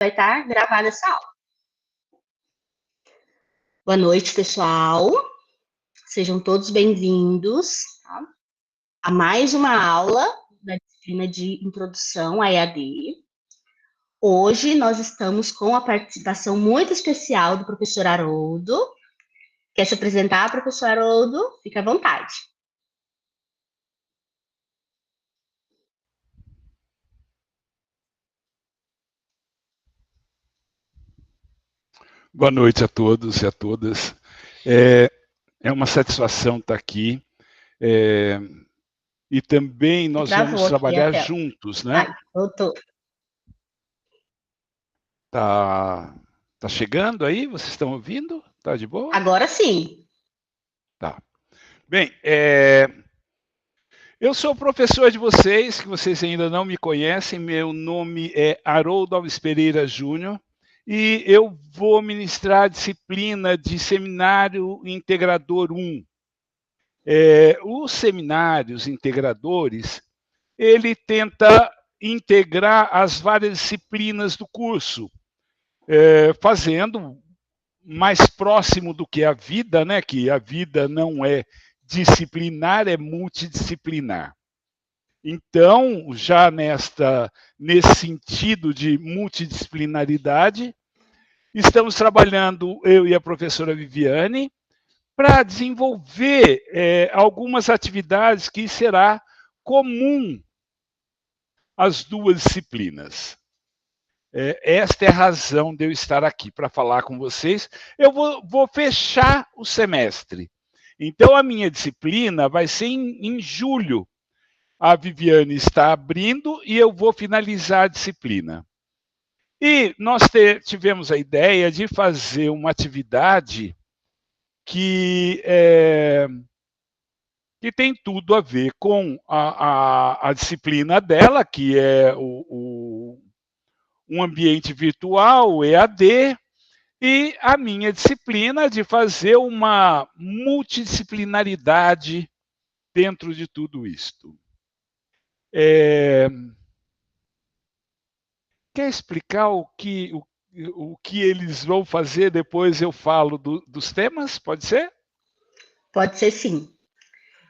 vai estar gravada essa aula. Boa noite, pessoal. Sejam todos bem-vindos, tá, a mais uma aula da disciplina de Introdução à EAD. Hoje nós estamos com a participação muito especial do professor Haroldo. Quer se apresentar, professor Haroldo? Fique à vontade. Boa noite a todos e a todas. É uma satisfação estar aqui. E também nós vamos trabalhar juntos, né? Voltou. Tá chegando aí? Vocês estão ouvindo? Tá de boa? Agora sim. Tá. Bem, eu sou professor de vocês, que vocês ainda não me conhecem. Meu nome é Haroldo Alves Pereira Júnior. E eu vou ministrar a disciplina de Seminário Integrador 1. Os seminários integradores, ele tenta integrar as várias disciplinas do curso, fazendo mais próximo do que a vida, né? Que a vida não é disciplinar, é multidisciplinar. Então, já nesse sentido de multidisciplinaridade, estamos trabalhando, eu e a professora Viviane, para desenvolver algumas atividades que será comum às duas disciplinas. Esta é a razão de eu estar aqui, para falar com vocês. Eu vou fechar o semestre. Então, a minha disciplina vai ser em julho. A Viviane está abrindo e eu vou finalizar a disciplina. E nós tivemos a ideia de fazer uma atividade que tem tudo a ver com a disciplina dela, que é um ambiente virtual, o EAD, e a minha disciplina de fazer uma multidisciplinaridade dentro de tudo isto. Quer explicar o que eles vão fazer? Depois eu falo dos temas, pode ser? Pode ser sim.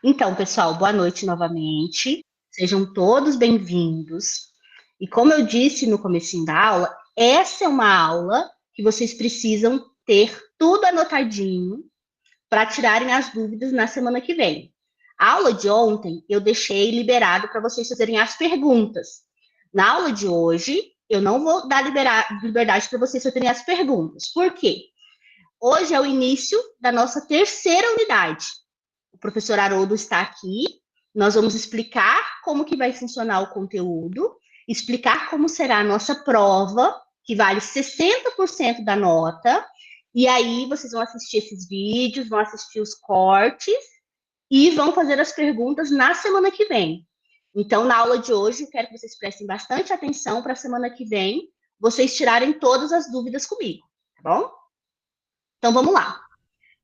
Então, pessoal, boa noite novamente. Sejam todos bem-vindos. E como eu disse no comecinho da aula, essa é uma aula que vocês precisam ter tudo anotadinho para tirarem as dúvidas na semana que vem. A aula de ontem eu deixei liberado para vocês fazerem as perguntas. Na aula de hoje, eu não vou dar liberdade para vocês fazerem as perguntas. Por quê? Hoje é o início da nossa terceira unidade. O professor Haroldo está aqui. Nós vamos explicar como que vai funcionar o conteúdo, explicar como será a nossa prova, que vale 60% da nota. E aí vocês vão assistir esses vídeos, vão assistir os cortes e vão fazer as perguntas na semana que vem. Então, na aula de hoje, eu quero que vocês prestem bastante atenção para a semana que vem, vocês tirarem todas as dúvidas comigo, tá bom? Então, vamos lá.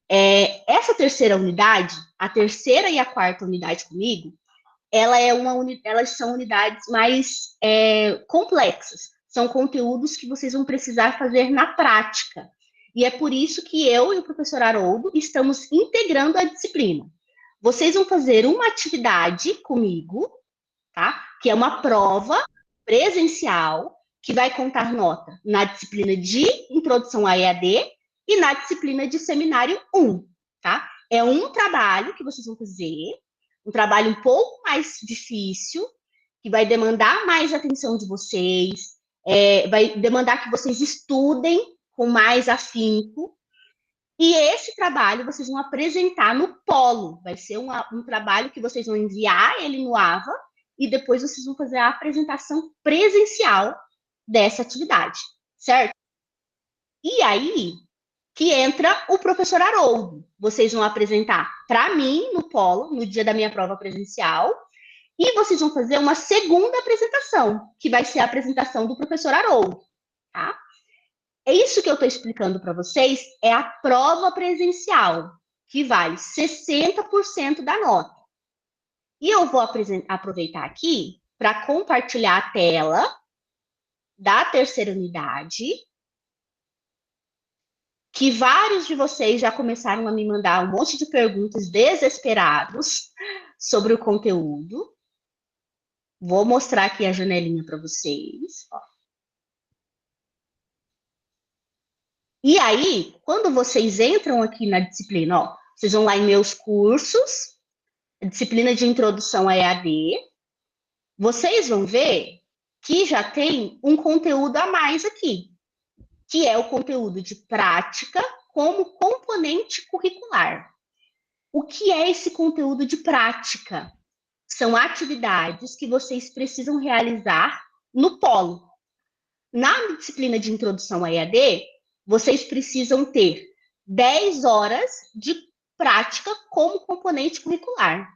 Essa terceira unidade, a terceira e a quarta unidade comigo, elas são unidades mais complexas. São conteúdos que vocês vão precisar fazer na prática. E é por isso que eu e o professor Haroldo estamos integrando a disciplina. Vocês vão fazer uma atividade comigo, tá? Que é uma prova presencial que vai contar nota na disciplina de Introdução à EAD e na disciplina de Seminário 1, tá? É um trabalho que vocês vão fazer, um trabalho um pouco mais difícil, que vai demandar mais atenção de vocês, vai demandar que vocês estudem com mais afinco, e esse trabalho vocês vão apresentar no Polo, vai ser um trabalho que vocês vão enviar ele no AVA, e depois vocês vão fazer a apresentação presencial dessa atividade, certo? E aí que entra o professor Haroldo. Vocês vão apresentar para mim no Polo, no dia da minha prova presencial, e vocês vão fazer uma segunda apresentação, que vai ser a apresentação do professor Haroldo, tá? É isso que eu estou explicando para vocês, é a prova presencial, que vale 60% da nota. E eu vou aproveitar aqui para compartilhar a tela da terceira unidade, que vários de vocês já começaram a me mandar um monte de perguntas desesperados sobre o conteúdo. Vou mostrar aqui a janelinha para vocês. Ó. E aí, quando vocês entram aqui na disciplina, ó, vocês vão lá em meus cursos, disciplina de introdução a EAD, vocês vão ver que já tem um conteúdo a mais aqui, que é o conteúdo de prática como componente curricular. O que é esse conteúdo de prática? São atividades que vocês precisam realizar no polo. Na disciplina de introdução à EAD, vocês precisam ter 10 horas de prática como componente curricular.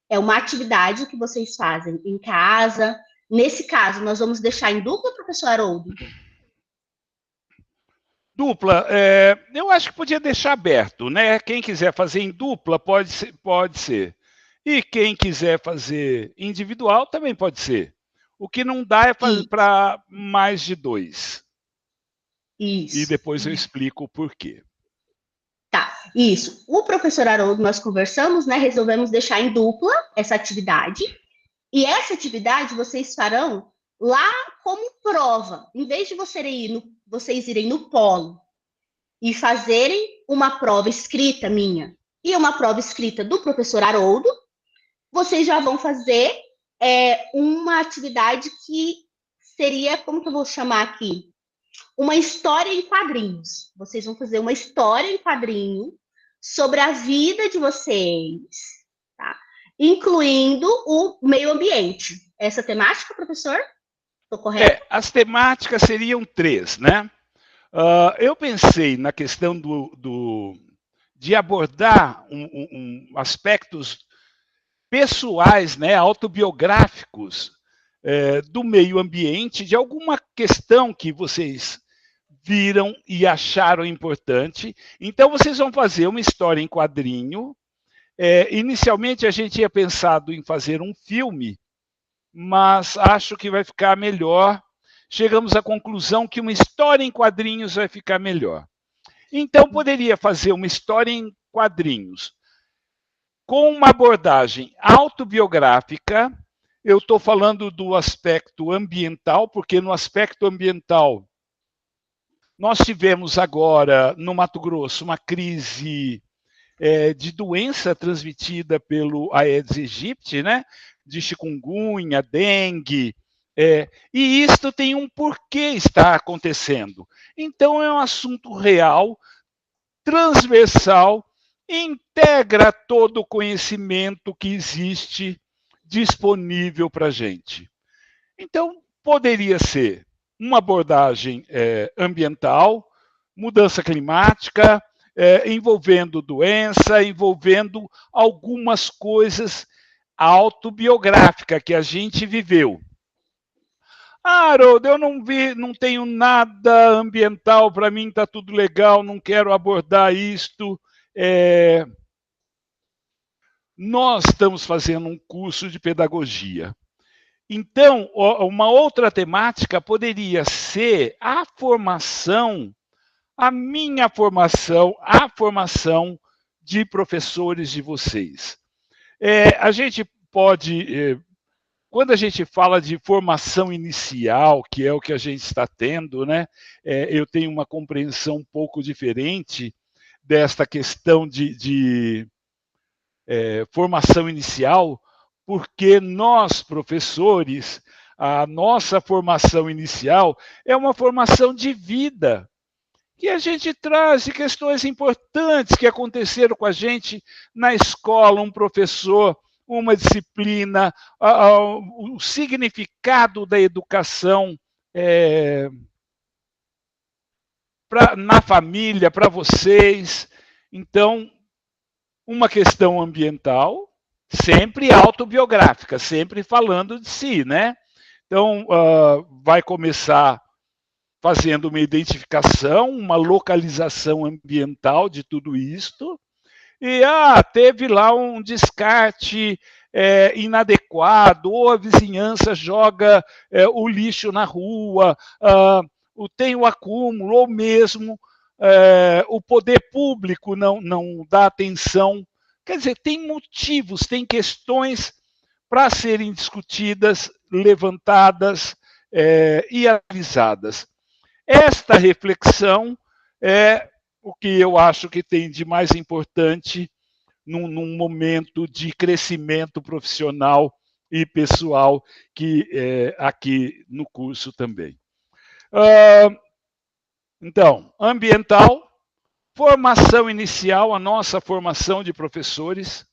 É uma atividade que vocês fazem em casa. Nesse caso, nós vamos deixar em dupla, professor Haroldo? Dupla, eu acho que podia deixar aberto, né? Quem quiser fazer em dupla, pode ser. E quem quiser fazer individual, também pode ser. O que não dá é fazer para mais de 2. Isso. E depois eu explico o porquê. Tá, isso. O professor Haroldo, nós conversamos, né? Resolvemos deixar em dupla essa atividade. E essa atividade vocês farão lá como prova. Em vez de vocês irem no polo e fazerem uma prova escrita minha e uma prova escrita do professor Haroldo, vocês já vão fazer uma atividade que seria, como que eu vou chamar aqui? Uma história em quadrinhos. Vocês vão fazer uma história em quadrinho sobre a vida de vocês, tá? Incluindo o meio ambiente. Essa temática, professor? Estou correto? As temáticas seriam 3, né? Eu pensei na questão de abordar aspectos pessoais, né, autobiográficos do meio ambiente, de alguma questão que vocês viram e acharam importante. Então, vocês vão fazer uma história em quadrinho. Inicialmente, a gente tinha pensado em fazer um filme, mas acho que vai ficar melhor. Chegamos à conclusão que uma história em quadrinhos vai ficar melhor. Então, poderia fazer uma história em quadrinhos com uma abordagem autobiográfica. Eu estou falando do aspecto ambiental, porque no aspecto ambiental nós tivemos agora, no Mato Grosso, uma crise de doença transmitida pelo Aedes aegypti, né? De chikungunya, dengue, e isto tem um porquê está acontecendo. Então, é um assunto real, transversal, integra todo o conhecimento que existe disponível para a gente. Então, poderia ser uma abordagem ambiental, mudança climática, envolvendo doença, envolvendo algumas coisas autobiográficas que a gente viveu. Haroldo, eu não tenho nada ambiental, para mim está tudo legal, não quero abordar isto. Nós estamos fazendo um curso de pedagogia. Então, uma outra temática poderia ser a formação, a minha formação, a formação de professores de vocês. A gente pode, quando a gente fala de formação inicial, que é o que a gente está tendo, né? Eu tenho uma compreensão um pouco diferente desta questão de formação inicial, porque nós, professores, a nossa formação inicial é uma formação de vida, que a gente traz de questões importantes que aconteceram com a gente na escola, um professor, uma disciplina, o significado da educação na família, para vocês. Então, uma questão ambiental, sempre autobiográfica, sempre falando de si, né? Então, vai começar fazendo uma identificação, uma localização ambiental de tudo isto. E teve lá um descarte inadequado, ou a vizinhança joga o lixo na rua, tem o acúmulo, ou mesmo o poder público não dá atenção. Quer dizer, tem motivos, tem questões para serem discutidas, levantadas e avisadas. Esta reflexão é o que eu acho que tem de mais importante num momento de crescimento profissional e pessoal que aqui no curso também. Então, ambiental, formação inicial, a nossa formação de professores,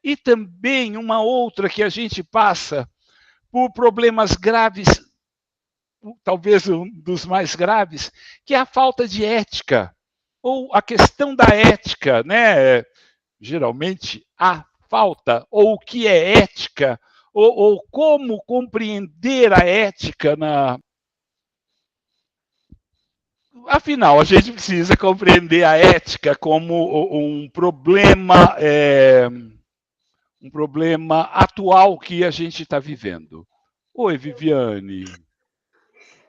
e também uma outra que a gente passa por problemas graves, talvez um dos mais graves, que é a falta de ética, ou a questão da ética, né? Geralmente a falta, ou o que é ética, ou como compreender a ética na... Afinal, a gente precisa compreender a ética como um problema atual que a gente está vivendo. Oi, Viviane.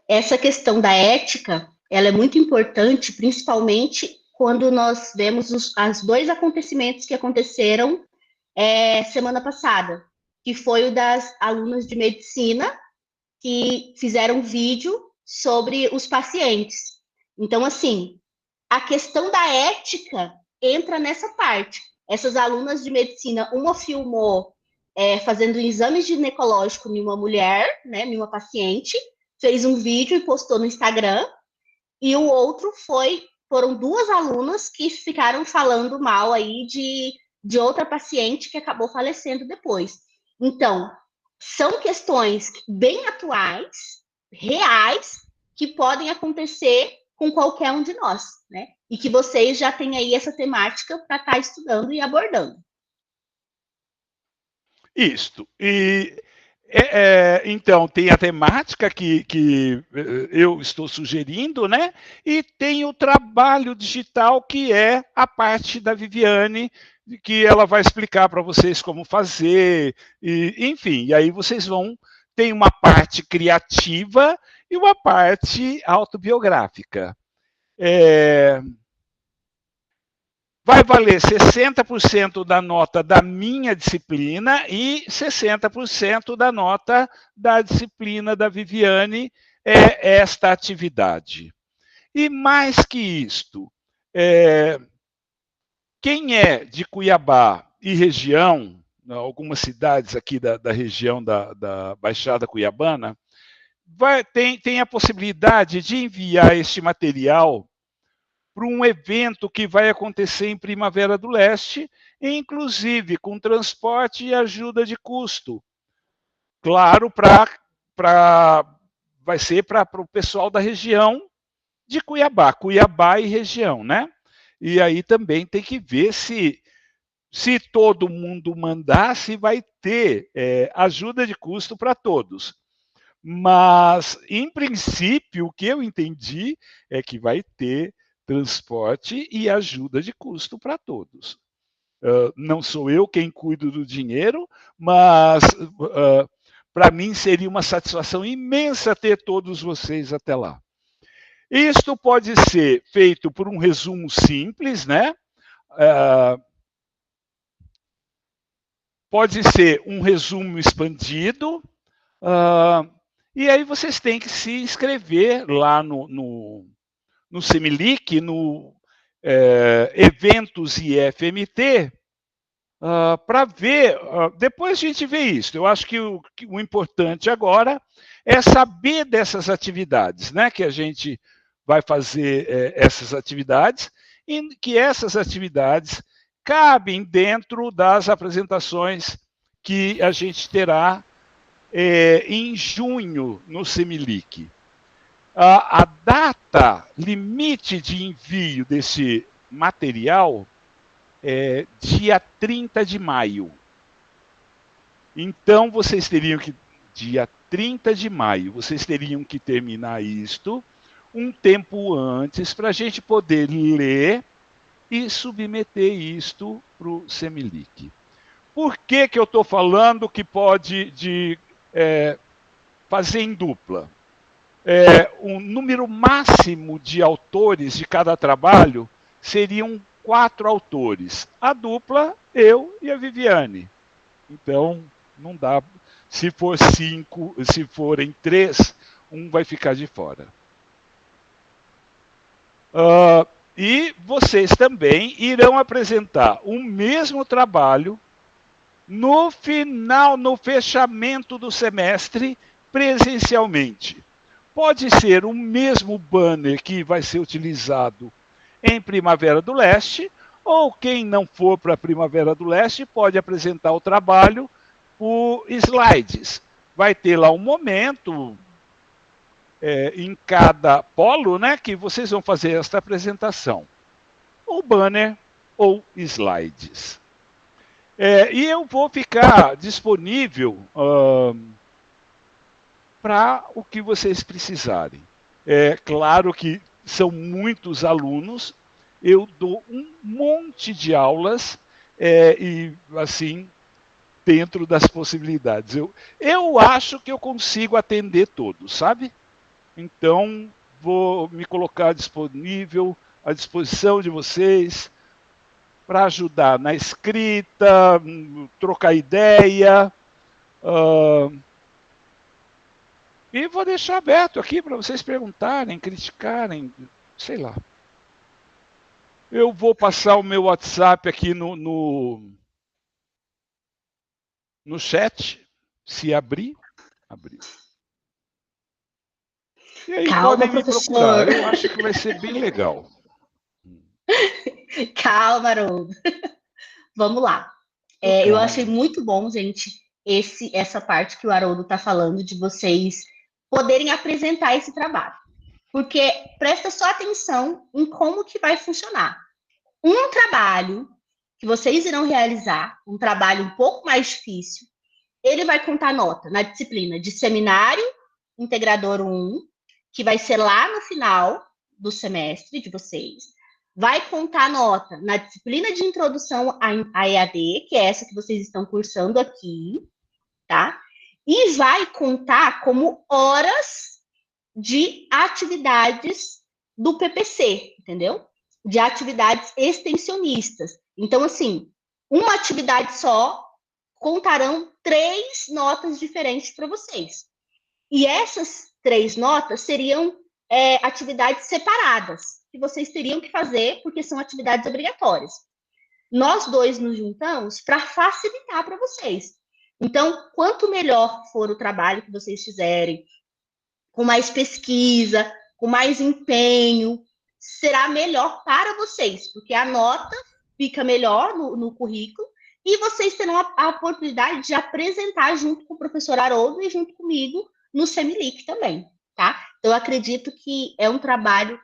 Essa questão da ética, ela é muito importante, principalmente quando nós vemos os dois acontecimentos que aconteceram semana passada, que foi o das alunas de medicina que fizeram um vídeo sobre os pacientes. Então, assim, a questão da ética entra nessa parte. Essas alunas de medicina, uma filmou fazendo um exame ginecológico em uma mulher, né, em uma paciente, fez um vídeo e postou no Instagram, e o outro foram duas alunas que ficaram falando mal aí de outra paciente que acabou falecendo depois. Então, são questões bem atuais, reais, que podem acontecer com qualquer um de nós, né? E que vocês já têm aí essa temática para estar estudando e abordando. Isto. Então, tem a temática que eu estou sugerindo, né? E tem o trabalho digital, que é a parte da Viviane, que ela vai explicar para vocês como fazer, enfim, e aí vocês tem uma parte criativa e uma parte autobiográfica. Vai valer 60% da nota da minha disciplina e 60% da nota da disciplina da Viviane, esta atividade. E mais que isto, quem é de Cuiabá e região, algumas cidades aqui da região da Baixada Cuiabana, tem a possibilidade de enviar este material para um evento que vai acontecer em Primavera do Leste, inclusive com transporte e ajuda de custo. Claro, vai ser para o pessoal da região de Cuiabá e região, né? E aí também tem que ver se todo mundo mandar, se vai ter ajuda de custo para todos. Mas, em princípio, o que eu entendi é que vai ter transporte e ajuda de custo para todos. Não sou eu quem cuido do dinheiro, mas para mim seria uma satisfação imensa ter todos vocês até lá. Isto pode ser feito por um resumo simples, né? Pode ser um resumo expandido, e aí vocês têm que se inscrever lá no Semilic, no Eventos IFMT, para ver, depois a gente vê isso. Eu acho que o importante agora é saber dessas atividades, né? Que a gente vai fazer essas atividades, e que essas atividades cabem dentro das apresentações que a gente terá em junho no Semilic. A data limite de envio desse material é dia 30 de maio. Então, vocês teriam que, dia 30 de maio, vocês teriam que terminar isto um tempo antes para a gente poder ler e submeter isto para o Semilic. por que eu estou falando que pode fazer em dupla? O número máximo de autores de cada trabalho seriam 4 autores. A dupla, eu e a Viviane. Então, não dá. Se for 5, se forem 3, um vai ficar de fora. E vocês também irão apresentar o mesmo trabalho no final, no fechamento do semestre, presencialmente. Pode ser o mesmo banner que vai ser utilizado em Primavera do Leste, ou quem não for para Primavera do Leste pode apresentar o trabalho por slides. Vai ter lá um momento em cada polo, né, que vocês vão fazer esta apresentação. Ou banner ou slides. E eu vou ficar disponível para o que vocês precisarem. É claro que são muitos alunos, eu dou um monte de aulas e, assim, dentro das possibilidades. Eu acho que eu consigo atender todos, sabe? Então, vou me colocar disponível, à disposição de vocês, para ajudar na escrita, trocar ideia. E vou deixar aberto aqui para vocês perguntarem, criticarem, sei lá. Eu vou passar o meu WhatsApp aqui no chat, se abrir. Abriu. E aí Calma, podem me professor. procurar. Eu acho que vai ser bem legal. Calma, Haroldo. Vamos lá. Eu achei muito bom, gente, essa parte que o Haroldo está falando de vocês poderem apresentar esse trabalho. Porque presta só atenção em como que vai funcionar. Um trabalho que vocês irão realizar, um trabalho um pouco mais difícil, ele vai contar nota na disciplina de Seminário Integrador 1, que vai ser lá no final do semestre de vocês. Vai contar nota na disciplina de Introdução à EAD, que é essa que vocês estão cursando aqui, tá? E vai contar como horas de atividades do PPC, entendeu? De atividades extensionistas. Então, assim, uma atividade só contarão 3 notas diferentes para vocês. E essas 3 notas seriam atividades separadas, que vocês teriam que fazer, porque são atividades obrigatórias. Nós dois nos juntamos para facilitar para vocês. Então, quanto melhor for o trabalho que vocês fizerem, com mais pesquisa, com mais empenho, será melhor para vocês, porque a nota fica melhor no currículo e vocês terão a oportunidade de apresentar junto com o professor Haroldo e junto comigo no Semilic também, tá? Então, eu acredito que é um trabalho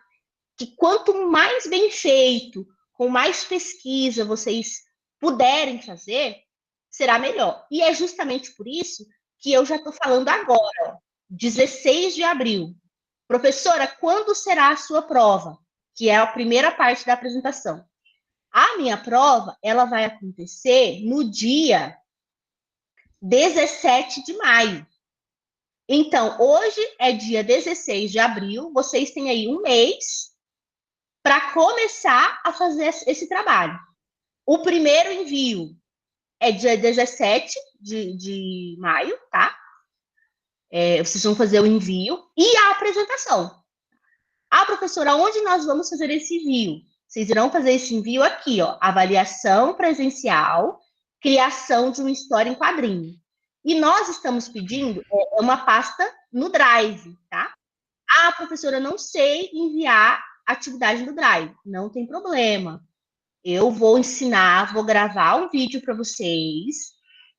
que quanto mais bem feito, com mais pesquisa vocês puderem fazer, será melhor. E é justamente por isso que eu já estou falando agora, 16 de abril. Professora, quando será a sua prova? Que é a primeira parte da apresentação. A minha prova, ela vai acontecer no dia 17 de maio. Então, hoje é dia 16 de abril, vocês têm aí um mês para começar a fazer esse trabalho. O primeiro envio é dia 17 de maio, tá? Vocês vão fazer o envio e a apresentação. Professora, onde nós vamos fazer esse envio? Vocês irão fazer esse envio aqui, ó, avaliação presencial, criação de uma história em quadrinho. E nós estamos pedindo uma pasta no Drive, tá? Professora, não sei enviar atividade no Drive. Não tem problema. Eu vou ensinar, vou gravar um vídeo para vocês,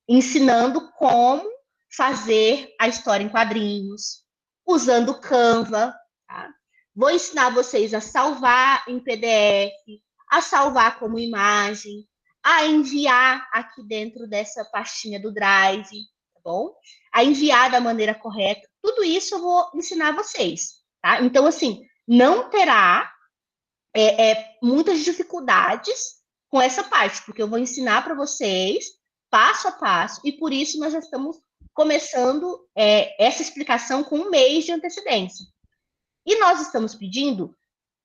ensinando como fazer a história em quadrinhos, usando Canva, tá? Vou ensinar vocês a salvar em PDF, a salvar como imagem, a enviar aqui dentro dessa pastinha do Drive, tá bom? A enviar da maneira correta. Tudo isso eu vou ensinar vocês, tá? Então, assim, não terá muitas dificuldades com essa parte, porque eu vou ensinar para vocês passo a passo, e por isso nós já estamos começando essa explicação com 1 mês de antecedência. E nós estamos pedindo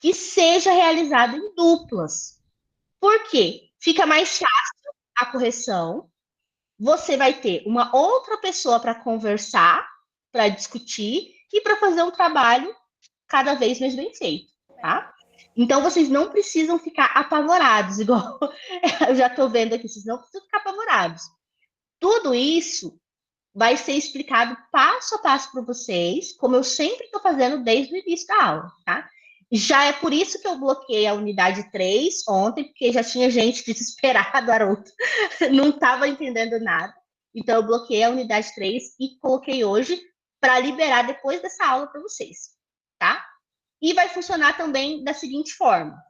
que seja realizado em duplas. Por quê? Fica mais fácil a correção, você vai ter uma outra pessoa para conversar, para discutir e para fazer um trabalho cada vez mais bem feito, tá? Então, vocês não precisam ficar apavorados, igual eu já estou vendo aqui, vocês não precisam ficar apavorados. Tudo isso vai ser explicado passo a passo para vocês, como eu sempre estou fazendo desde o início da aula, tá? Já é por isso que eu bloqueei a unidade 3 ontem, porque já tinha gente desesperada, Haroldo, não estava entendendo nada. Então, eu bloqueei a unidade 3 e coloquei hoje para liberar depois dessa aula para vocês, tá? E vai funcionar também da seguinte forma.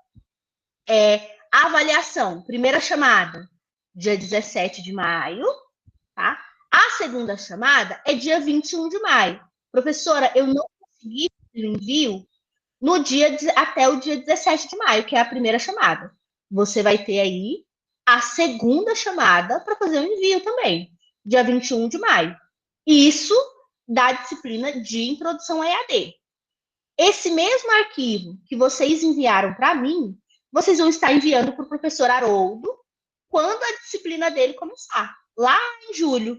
A avaliação, primeira chamada, dia 17 de maio, tá? A segunda chamada é dia 21 de maio. Professora, eu não consegui o envio até o dia 17 de maio, que é a primeira chamada. Você vai ter aí a segunda chamada para fazer o envio também, dia 21 de maio. Isso da disciplina de introdução à EAD. Esse mesmo arquivo que vocês enviaram para mim, vocês vão estar enviando para o professor Haroldo quando a disciplina dele começar, lá em julho,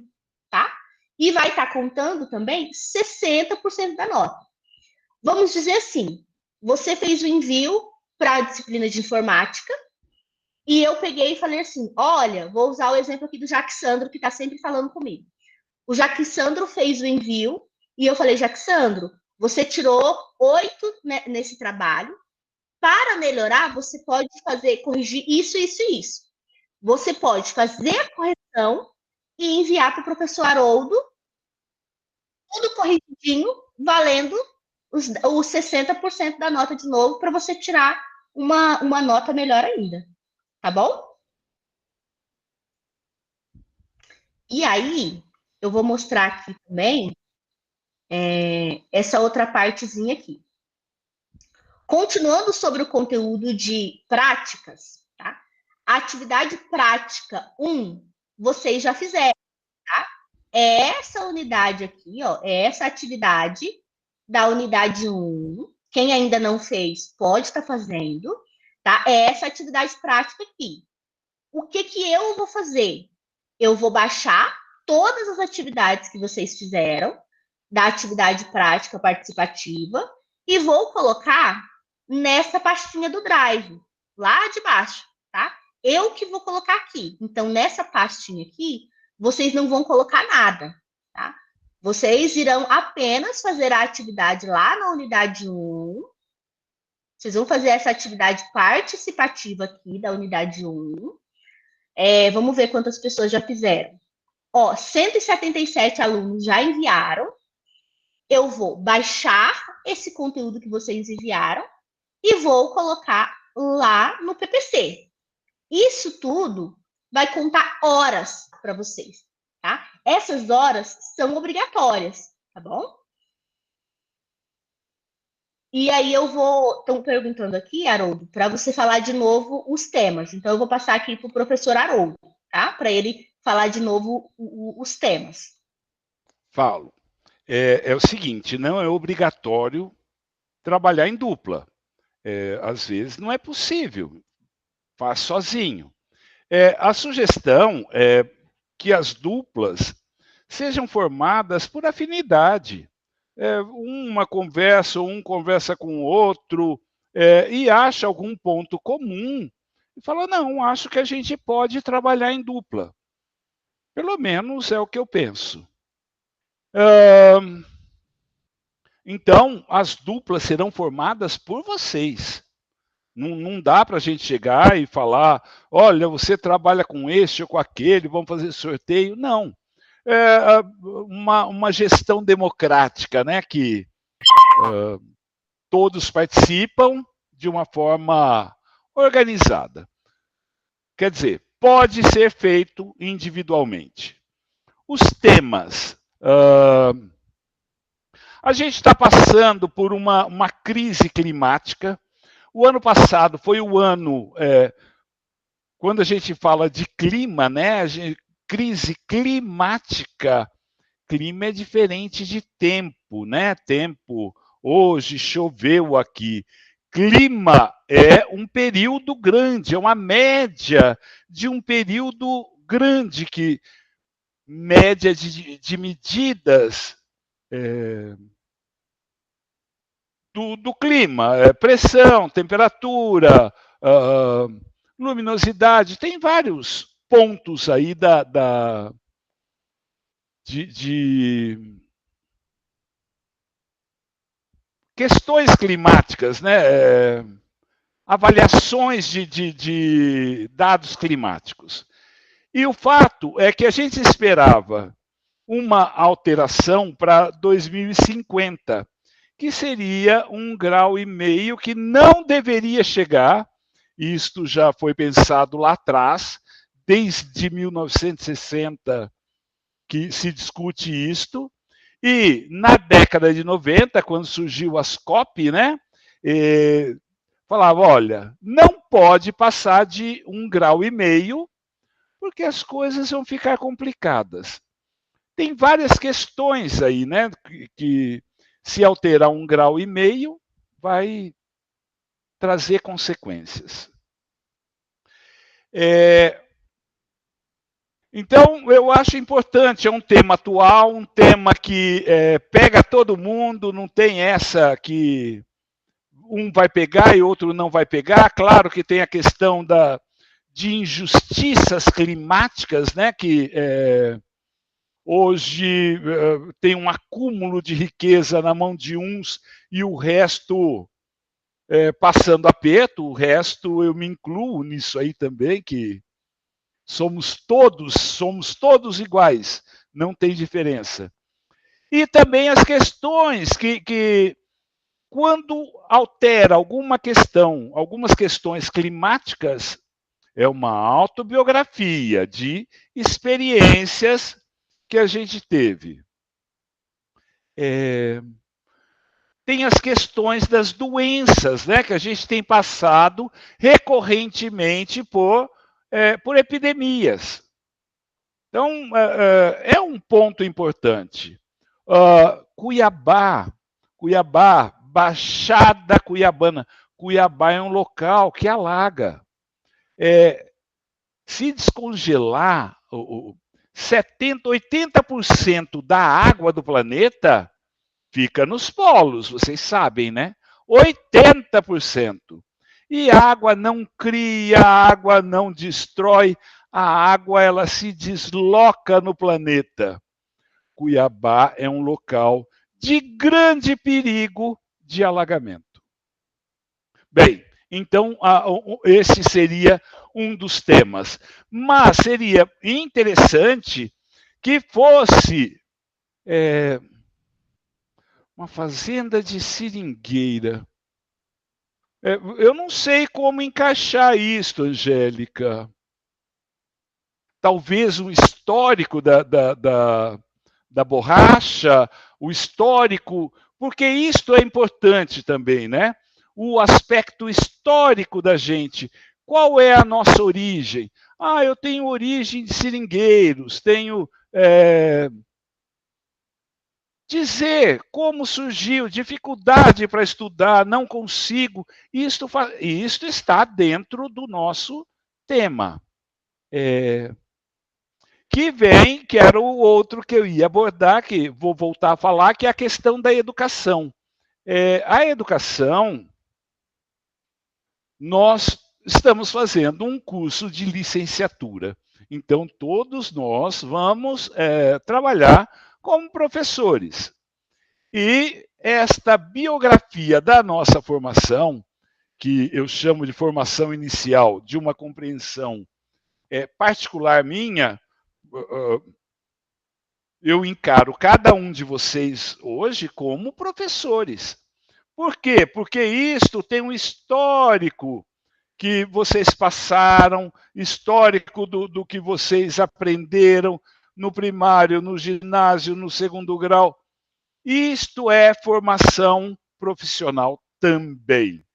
tá? E vai estar contando também 60% da nota. Vamos dizer assim, você fez o envio para a disciplina de informática e eu peguei e falei assim, olha, vou usar o exemplo aqui do Jacksandro, que está sempre falando comigo. O Jacksandro fez o envio e eu falei, Jacksandro, você tirou 8 nesse trabalho. Para melhorar, você pode corrigir isso, isso e isso. Você pode fazer a correção e enviar para o professor Haroldo, tudo corrigidinho, valendo os 60% da nota de novo, para você tirar uma nota melhor ainda. Tá bom? E aí, eu vou mostrar aqui também essa outra partezinha aqui. Continuando sobre o conteúdo de práticas, tá? A atividade prática 1, vocês já fizeram, tá? Essa unidade aqui, ó, essa atividade da unidade 1. Quem ainda não fez, pode estar fazendo, tá? Essa atividade prática aqui. O que eu vou fazer? Eu vou baixar todas as atividades que vocês fizeram da atividade prática participativa e vou colocar nessa pastinha do Drive, lá de baixo, tá? Eu que vou colocar aqui. Então, nessa pastinha aqui, vocês não vão colocar nada, tá? Vocês irão apenas fazer a atividade lá na unidade 1. Vocês vão fazer essa atividade participativa aqui da unidade 1. Vamos ver quantas pessoas já fizeram. 177 alunos já enviaram. Eu vou baixar esse conteúdo que vocês enviaram e vou colocar lá no PPC. Isso tudo vai contar horas para vocês, tá? Essas horas são obrigatórias, tá bom? E aí estão perguntando aqui, Haroldo, para você falar de novo os temas. Então, eu vou passar aqui para o professor Haroldo, tá? Para ele falar de novo os temas. Falo. É o seguinte, não é obrigatório trabalhar em dupla. Às vezes não é possível, faz sozinho. A sugestão é que as duplas sejam formadas por afinidade. Uma conversa, ou um conversa com o outro, e acha algum ponto comum, e fala, não, acho que a gente pode trabalhar em dupla. Pelo menos é o que eu penso. Então, as duplas serão formadas por vocês. Não dá para a gente chegar e falar, olha, você trabalha com este ou com aquele, vamos fazer sorteio. Não. É uma gestão democrática, né? Que todos participam de uma forma organizada. Quer dizer, pode ser feito individualmente. Os temas. A gente está passando por uma crise climática. O ano passado foi o ano, quando a gente fala de clima, né? crise climática, clima é diferente de tempo, né? Tempo, hoje choveu aqui. Clima é um período grande, é uma média de um período grande, que média de medidas do clima, pressão, temperatura, luminosidade, tem vários pontos aí de questões climáticas, né? Avaliações de dados climáticos. E o fato é que a gente esperava uma alteração para 2050, que seria 1,5 graus, que não deveria chegar. Isto já foi pensado lá atrás, desde 1960 que se discute isto. E na década de 90, quando surgiu as COP, né, falava, olha, não pode passar de 1,5 graus, porque as coisas vão ficar complicadas. Tem várias questões aí, né, que se alterar 1,5 graus, vai trazer consequências. Então, eu acho importante, é um tema atual, um tema que pega todo mundo, não tem essa que um vai pegar e outro não vai pegar. Claro que tem a questão de injustiças climáticas, né, que hoje tem um acúmulo de riqueza na mão de uns e o resto passando aperto. O resto eu me incluo nisso aí também, que somos todos iguais, não tem diferença. E também as questões que quando altera alguma questão, algumas questões climáticas, é uma autobiografia de experiências que a gente teve. Tem as questões das doenças, né, que a gente tem passado recorrentemente por epidemias. Então, é um ponto importante. Cuiabá, Baixada Cuiabana. Cuiabá é um local que alaga. Se descongelar, 70%, 80% da água do planeta fica nos polos, vocês sabem, né? 80%. E a água não cria, a água não destrói, a água ela se desloca no planeta. Cuiabá é um local de grande perigo de alagamento. Bem, então esse seria um dos temas. Mas seria interessante que fosse uma fazenda de seringueira. Eu não sei como encaixar isso, Angélica. Talvez um histórico da borracha, o histórico, porque isto é importante também, né? O aspecto histórico da gente. Qual é a nossa origem? Eu tenho origem de seringueiros, tenho... dizer como surgiu, dificuldade para estudar, não consigo. Isto está dentro do nosso tema. Que era o outro que eu ia abordar, que vou voltar a falar, que é a questão da educação. A educação, nós estamos fazendo um curso de licenciatura. Então, todos nós vamos trabalhar como professores. E esta biografia da nossa formação, que eu chamo de formação inicial, de uma compreensão particular minha, eu encaro cada um de vocês hoje como professores. Por quê? Porque isto tem um histórico que vocês passaram, histórico do que vocês aprenderam no primário, no ginásio, no segundo grau. Isto é formação profissional também.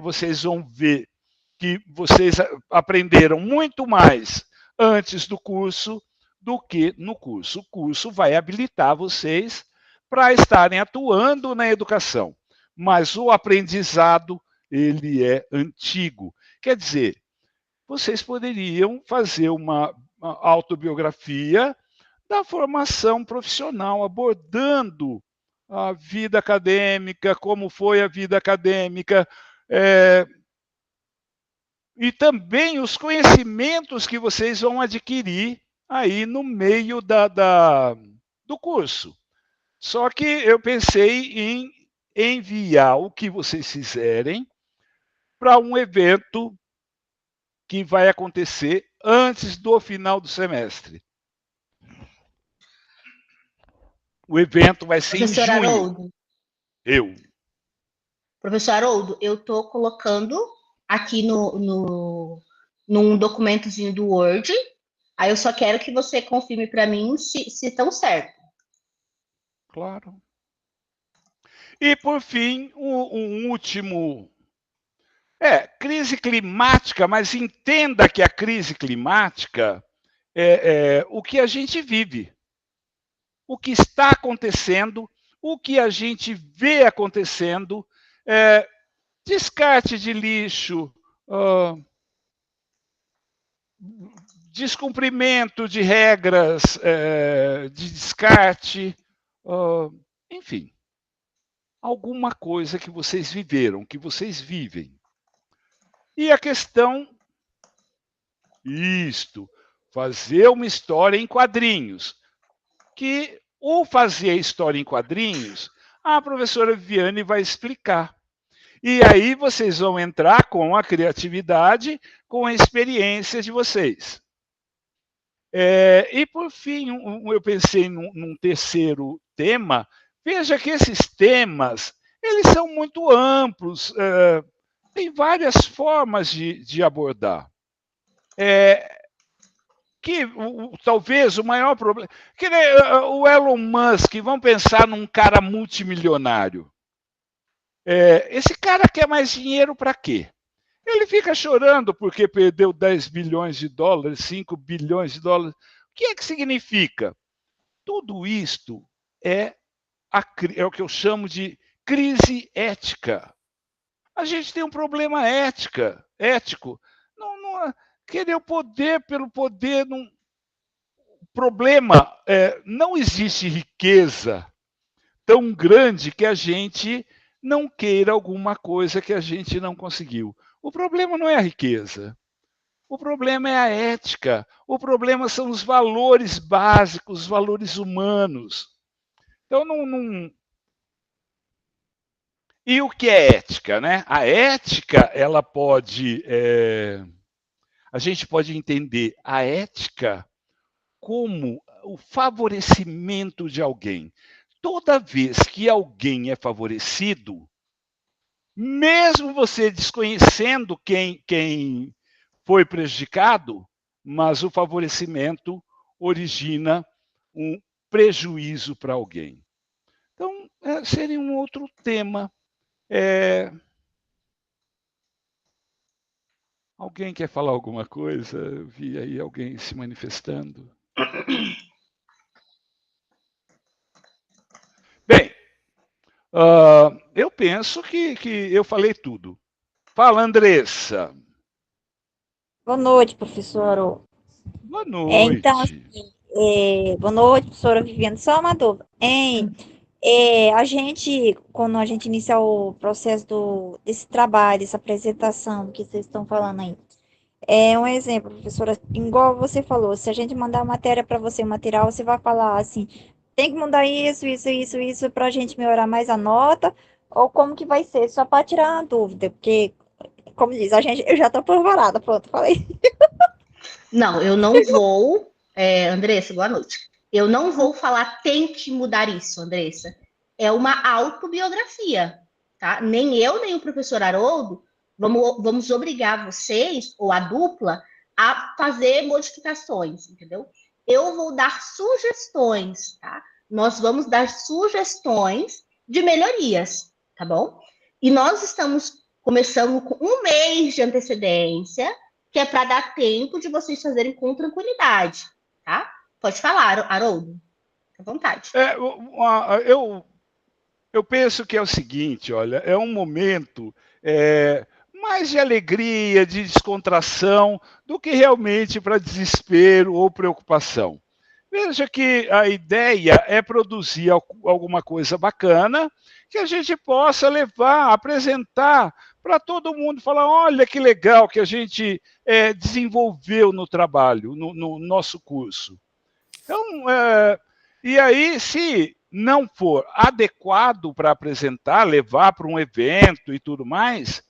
Vocês vão ver que vocês aprenderam muito mais antes do curso do que no curso. O curso vai habilitar vocês para estarem atuando na educação, mas o aprendizado, ele é antigo. Quer dizer, vocês poderiam fazer uma autobiografia da formação profissional, abordando a vida acadêmica, como foi a vida acadêmica, e também os conhecimentos que vocês vão adquirir aí no meio do curso. Só que eu pensei em enviar o que vocês fizerem para um evento que vai acontecer antes do final do semestre. O evento vai ser Professor em junho. Haroldo. Professor Haroldo, eu estou colocando aqui num documentozinho do Word. Aí eu só quero que você confirme para mim se estão certo. Claro. E, por fim, um último... crise climática, mas entenda que a crise climática é o que a gente vive, o que está acontecendo, o que a gente vê acontecendo, descarte de lixo, descumprimento de regras de descarte, enfim, alguma coisa que vocês viveram, que vocês vivem. E a questão, fazer uma história em quadrinhos, que o fazer a história em quadrinhos, a professora Viviane vai explicar. E aí vocês vão entrar com a criatividade, com a experiência de vocês. E, por fim, eu pensei num terceiro tema. Veja que esses temas, eles são muito amplos, tem várias formas de abordar. Talvez o maior problema... Que o Elon Musk, vamos pensar num cara multimilionário. Esse cara quer mais dinheiro para quê? Ele fica chorando porque perdeu 10 bilhões de dólares, 5 bilhões de dólares. O que é que significa? Tudo isto é o que eu chamo de crise ética. A gente tem um problema ético. Querer o poder pelo poder. O problema não existe riqueza tão grande que a gente não queira alguma coisa que a gente não conseguiu. O problema não é a riqueza. O problema é a ética. O problema são os valores básicos, os valores humanos. Então, E o que é ética, né? A ética, ela pode... A gente pode entender a ética como o favorecimento de alguém. Toda vez que alguém é favorecido, mesmo você desconhecendo quem foi prejudicado, mas o favorecimento origina um prejuízo para alguém. Então, seria um outro tema. Alguém quer falar alguma coisa? Eu vi aí alguém se manifestando. Bem, eu penso que eu falei tudo. Fala, Andressa. Boa noite, professor. Boa noite. Então, assim, boa noite, professora Viviane. Só uma dúvida. Quando a gente iniciar o processo desse trabalho, dessa apresentação que vocês estão falando aí, um exemplo, professora, igual você falou, se a gente mandar a matéria para você, o material, você vai falar assim, tem que mudar isso, para a gente melhorar mais a nota, ou como que vai ser? Só para tirar uma dúvida, porque, como diz, eu já estou preparada, pronto, falei. Não, eu não vou... Andressa, boa noite. Eu não vou falar tem que mudar isso, Andressa. É uma autobiografia, tá? Nem eu, nem o professor Haroldo vamos obrigar vocês, ou a dupla, a fazer modificações, entendeu? Eu vou dar sugestões, tá? Nós vamos dar sugestões de melhorias, tá bom? E nós estamos começando com 1 mês de antecedência, que é para dar tempo de vocês fazerem com tranquilidade, tá? Pode falar, Haroldo. À vontade. Eu penso que é o seguinte, olha, é um momento mais de alegria, de descontração, do que realmente para desespero ou preocupação. Veja que a ideia é produzir alguma coisa bacana que a gente possa levar, apresentar para todo mundo, falar, olha que legal que a gente desenvolveu no trabalho, no nosso curso. Então, e aí, se não for adequado para apresentar, levar para um evento e tudo mais,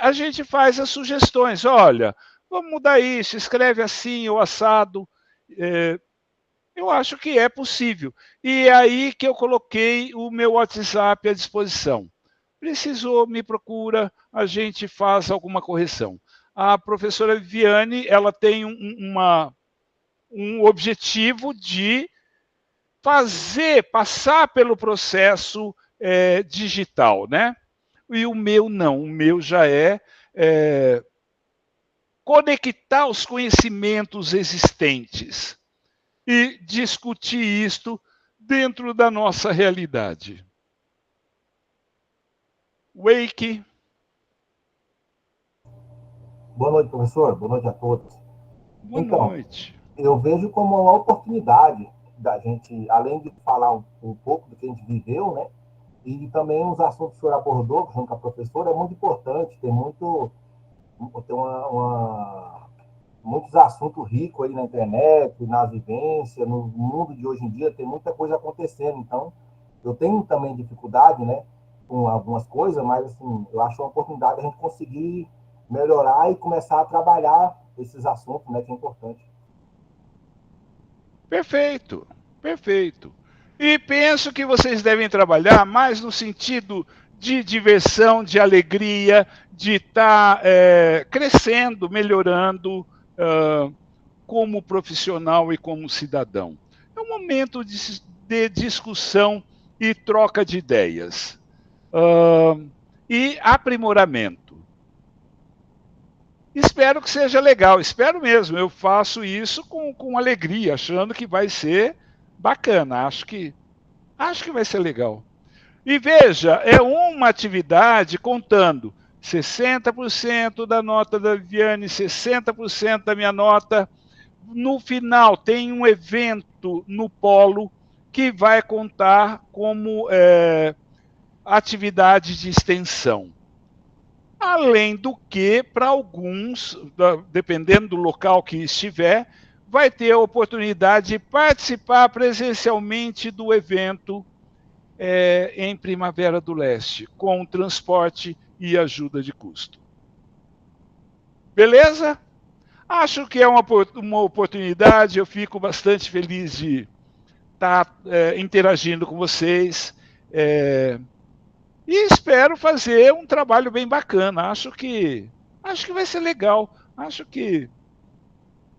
a gente faz as sugestões. Olha, vamos mudar isso, escreve assim ou assado. Eu acho que é possível. E é aí que eu coloquei o meu WhatsApp à disposição. Precisou, me procura, a gente faz alguma correção. A professora Viviane, ela tem um objetivo de passar pelo processo digital, né? E o meu não, o meu já é conectar os conhecimentos existentes e discutir isto dentro da nossa realidade. Wake. Boa noite, professor. Boa noite a todos. Boa noite. Eu vejo como uma oportunidade da gente, além de falar um pouco do que a gente viveu, né? E também os assuntos que o senhor abordou junto com a professora, é muito importante, tem muitos assuntos ricos aí na internet, na vivência, no mundo de hoje em dia, tem muita coisa acontecendo. Então, eu tenho também dificuldade, né, com algumas coisas, mas, assim, eu acho uma oportunidade a gente conseguir melhorar e começar a trabalhar esses assuntos, né, que é importante. Perfeito, perfeito. E penso que vocês devem trabalhar mais no sentido de diversão, de alegria, de estar crescendo, melhorando como profissional e como cidadão. É um momento de discussão e troca de ideias. E aprimoramento. Espero que seja legal, espero mesmo. Eu faço isso com alegria, achando que vai ser bacana. Acho que vai ser legal. E veja, é uma atividade contando 60% da nota da Viviane, 60% da minha nota. No final, tem um evento no Polo que vai contar como atividade de extensão. Além do que, para alguns, dependendo do local que estiver, vai ter a oportunidade de participar presencialmente do evento em Primavera do Leste, com transporte e ajuda de custo. Beleza? Acho que é uma oportunidade, eu fico bastante feliz de estar interagindo com vocês. E espero fazer um trabalho bem bacana. Acho que vai ser legal. Acho que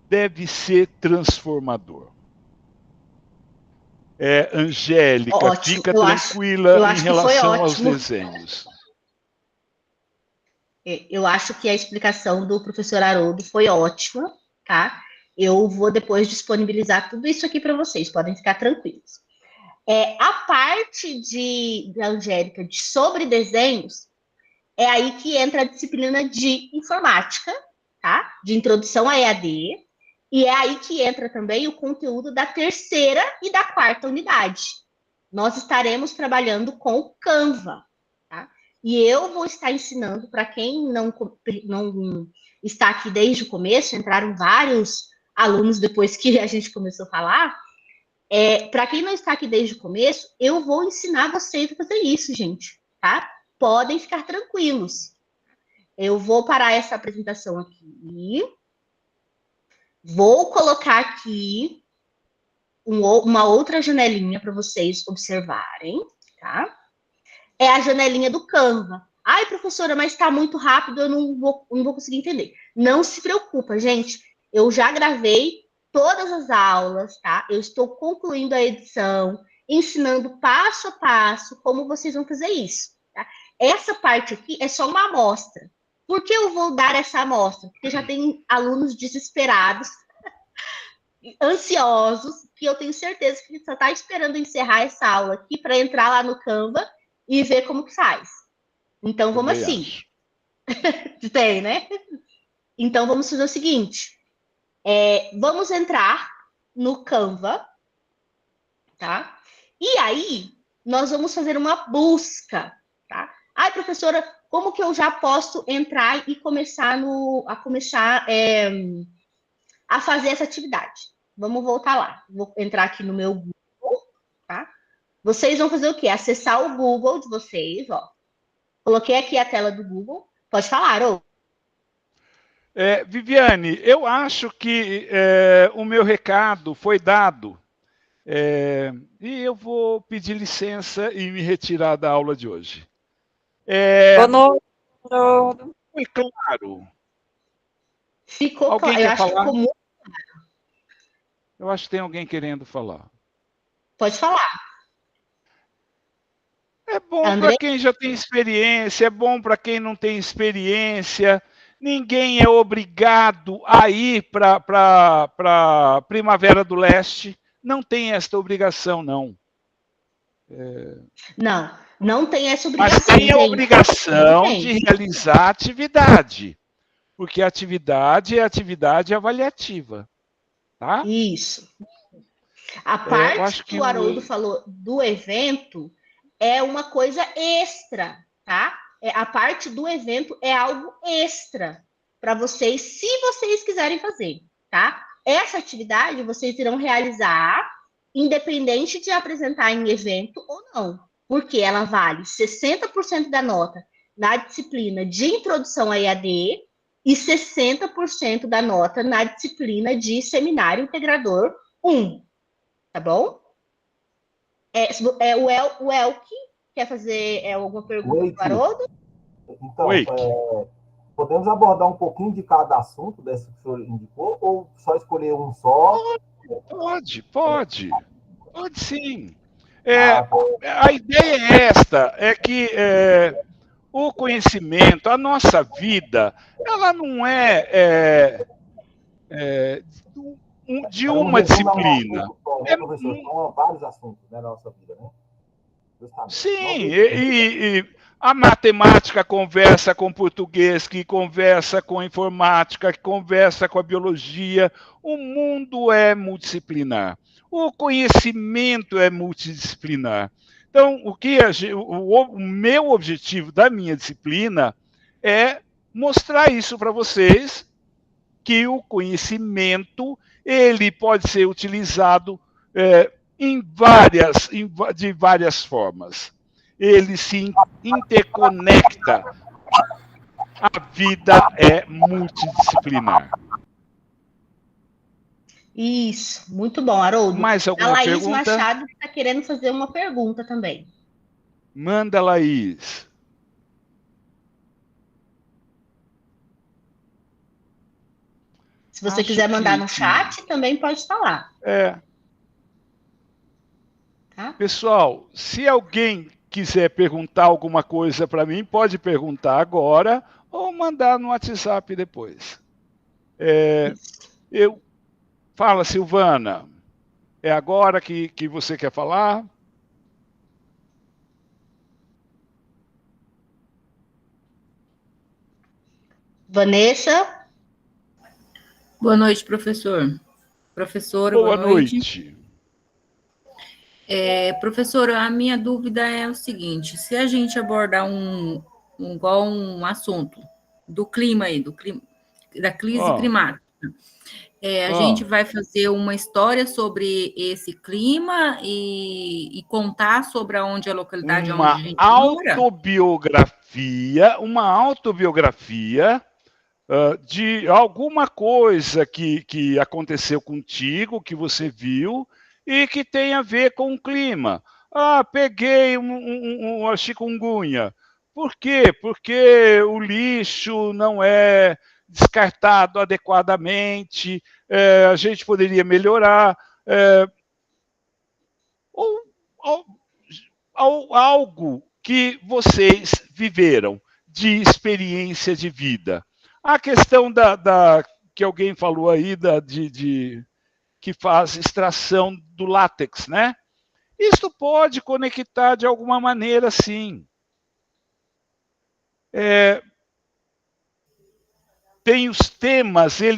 deve ser transformador. Angélica, ótimo. fica tranquila em relação aos ótimo. desenhos. Eu acho que a explicação do professor Haroldo foi ótima, tá? Eu vou depois disponibilizar tudo isso aqui para vocês, podem ficar tranquilos. A parte da Angélica sobre desenhos, é aí que entra a disciplina de informática, tá? De introdução à EAD, e é aí que entra também o conteúdo da terceira e da quarta unidade. Nós estaremos trabalhando com o Canva, tá? E eu vou estar ensinando, para quem não está aqui desde o começo, entraram vários alunos depois que a gente começou a falar. Para quem não está aqui desde o começo, eu vou ensinar vocês a fazer isso, gente, tá? Podem ficar tranquilos. Eu vou parar essa apresentação aqui. Vou colocar aqui uma outra janelinha para vocês observarem, tá? É a janelinha do Canva. Ai, professora, mas está muito rápido, eu não vou conseguir entender. Não se preocupa, gente. Eu já gravei todas as aulas, tá? Eu estou concluindo a edição, ensinando passo a passo como vocês vão fazer isso, tá? Essa parte aqui é só uma amostra. Por que eu vou dar essa amostra? Porque já tem alunos desesperados ansiosos, que eu tenho certeza que só está esperando encerrar essa aula aqui para entrar lá no Canva e ver como que faz. Então, vamos assim. Tem, né? Então, vamos fazer o seguinte. Vamos entrar no Canva, tá? E aí, nós vamos fazer uma busca, tá? Ai, professora, como que eu já posso entrar e começar a fazer essa atividade? Vamos voltar lá. Vou entrar aqui no meu Google, tá? Vocês vão fazer o quê? Acessar o Google de vocês, ó. Coloquei aqui a tela do Google. Pode falar, ô. Viviane, eu acho que o meu recado foi dado. E eu vou pedir licença e me retirar da aula de hoje. Boa noite. Foi claro. Ficou Alguém claro. Eu quer acho que falar? ficou muito claro. Eu acho que tem alguém querendo falar. Pode falar. É bom para quem já tem experiência, é bom para quem não tem experiência. Ninguém é obrigado a ir para a Primavera do Leste. Não tem esta obrigação, não. Não tem essa obrigação. Mas tem a obrigação de realizar a atividade. Porque a atividade é atividade avaliativa. Tá? Isso. A parte que o Haroldo falou do evento é uma coisa extra, tá? A parte do evento é algo extra para vocês, se vocês quiserem fazer, tá? Essa atividade vocês irão realizar independente de apresentar em evento ou não, porque ela vale 60% da nota na disciplina de introdução à EAD e 60% da nota na disciplina de seminário integrador 1, tá bom? O Elke quer fazer alguma pergunta para o Haroldo? Então, podemos abordar um pouquinho de cada assunto desse que o senhor indicou, ou só escolher um só? Pode sim. A ideia é esta, é que o conhecimento, a nossa vida, ela não é de uma disciplina. São vários assuntos na nossa vida, né? Sim, e a matemática conversa com o português, que conversa com a informática, que conversa com a biologia. O mundo é multidisciplinar. O conhecimento é multidisciplinar. Então, o meu objetivo da minha disciplina é mostrar isso para vocês, que o conhecimento ele pode ser utilizado de várias formas. Ele se interconecta. A vida é multidisciplinar. Isso, muito bom, Haroldo. Mais alguma Laís pergunta? Machado está querendo fazer uma pergunta também. Manda, Laís. Se você quiser mandar no chat, também pode falar. Tá? Pessoal, se alguém quiser perguntar alguma coisa para mim, pode perguntar agora ou mandar no WhatsApp depois. Fala, Silvana. É agora que você quer falar? Vanessa? Boa noite, professor. Professora, boa noite. Professora, a minha dúvida é o seguinte: se a gente abordar um assunto do clima aí, da crise climática, a gente vai fazer uma história sobre esse clima e contar sobre onde a localidade onde a gente mora? Uma autobiografia de alguma coisa que aconteceu contigo, que você viu, e que tem a ver com o clima. Peguei uma chikungunya. Por quê? Porque o lixo não é descartado adequadamente, a gente poderia melhorar. Ou algo que vocês viveram de experiência de vida. A questão que alguém falou aí, que faz extração do látex, né? Isso pode conectar de alguma maneira, sim. Tem os temas, eu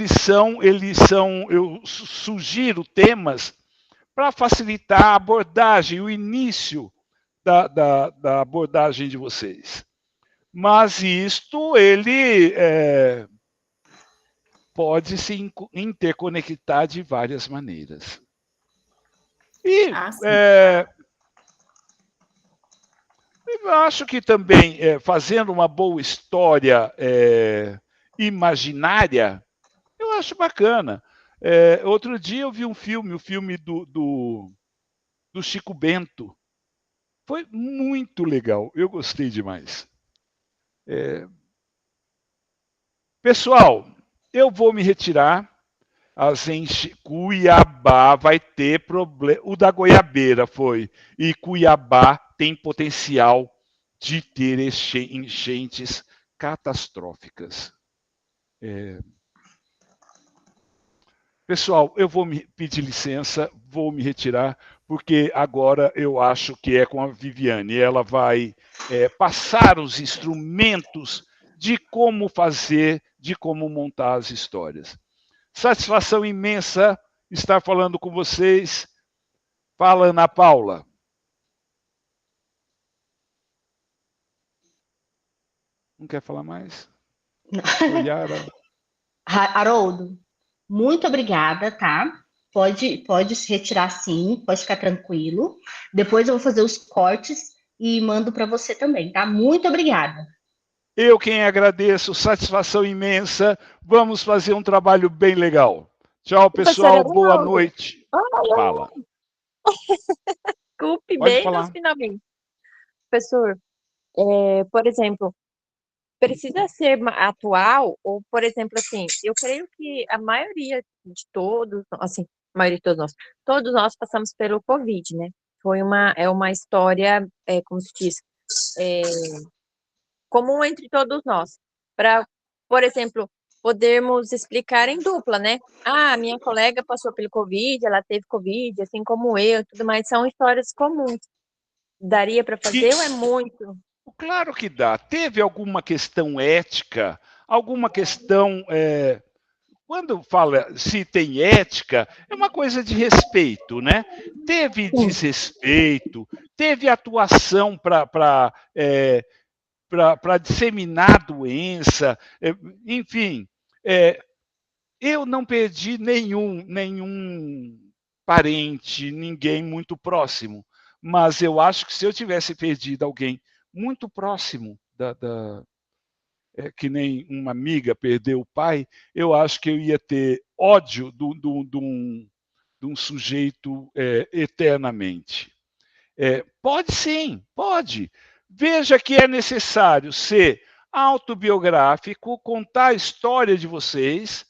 sugiro temas para facilitar a abordagem, o início da abordagem de vocês. Mas isto, ele pode se interconectar de várias maneiras. E eu acho que também, fazendo uma boa história imaginária, eu acho bacana. Outro dia eu vi o filme do Chico Bento. Foi muito legal, eu gostei demais. Pessoal, eu vou me retirar. Cuiabá vai ter problema. O da Goiabeira foi. E Cuiabá tem potencial de ter enchentes catastróficas. Pessoal, eu vou me pedir licença, vou me retirar, porque agora eu acho que é com a Viviane. Ela vai passar os instrumentos de como fazer, de como montar as histórias. Satisfação imensa estar falando com vocês. Fala, Ana Paula. Não quer falar mais? Oi, Yara. Haroldo, muito obrigada, tá? Pode se retirar sim, pode ficar tranquilo. Depois eu vou fazer os cortes e mando para você também, tá? Muito obrigada. Eu quem agradeço, satisfação imensa. Vamos fazer um trabalho bem legal. Tchau, pessoal. Boa noite. Fala. Desculpe, bem nos finalmente. Professor, por exemplo, precisa ser atual, ou, por exemplo, assim, eu creio que a maioria de todos, assim, a maioria de todos nós passamos pelo Covid, né? É uma história, como se diz, comum entre todos nós. Para, por exemplo, podermos explicar em dupla, né? Ah, minha colega passou pelo Covid, ela teve Covid, assim como eu, tudo mais. São histórias comuns. Daria para fazer ou é muito? Claro que dá. Teve alguma questão ética, alguma questão... Quando fala se tem ética, é uma coisa de respeito, né? Teve desrespeito, teve atuação para disseminar a doença, enfim. Eu não perdi nenhum parente, ninguém muito próximo, mas eu acho que se eu tivesse perdido alguém muito próximo que nem uma amiga perdeu o pai, eu acho que eu ia ter ódio de um sujeito eternamente. Pode sim, pode. Veja que é necessário ser autobiográfico, contar a história de vocês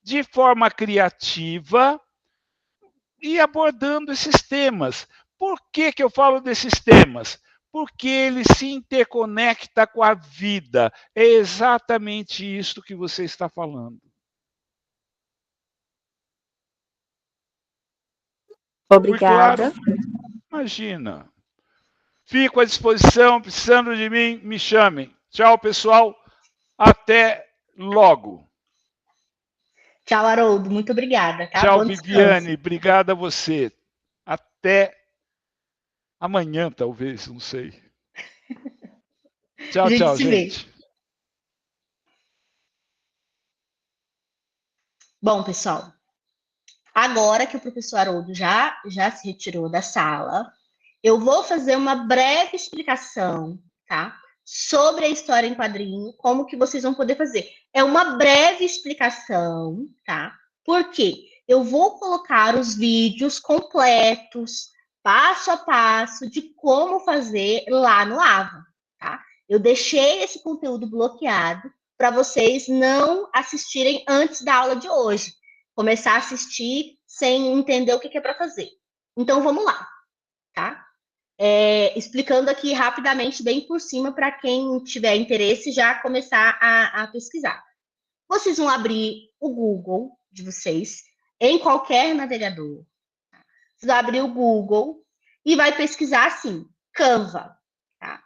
de forma criativa e abordando esses temas. Por que eu falo desses temas? Porque ele se interconecta com a vida. É exatamente isso que você está falando. Obrigada. Claro? Imagina. Fico à disposição, precisando de mim, me chamem. Tchau, pessoal. Até logo. Tchau, Haroldo. Muito obrigada. Tá? Tchau, Viviane. Obrigada a você. Até amanhã, talvez, não sei. Tchau, tchau, gente. Bom, pessoal, agora que o professor Haroldo já se retirou da sala, eu vou fazer uma breve explicação, tá? Sobre a história em quadrinho, como que vocês vão poder fazer. É uma breve explicação, tá? Por quê? Eu vou colocar os vídeos completos, passo a passo, de como fazer lá no Ava, tá? Eu deixei esse conteúdo bloqueado para vocês não assistirem antes da aula de hoje. Começar a assistir sem entender o que é para fazer. Então, vamos lá, tá? Explicando aqui rapidamente, bem por cima, para quem tiver interesse já começar a pesquisar. Vocês vão abrir o Google de vocês, em qualquer navegador. Você vai abrir o Google e vai pesquisar assim, Canva. Tá?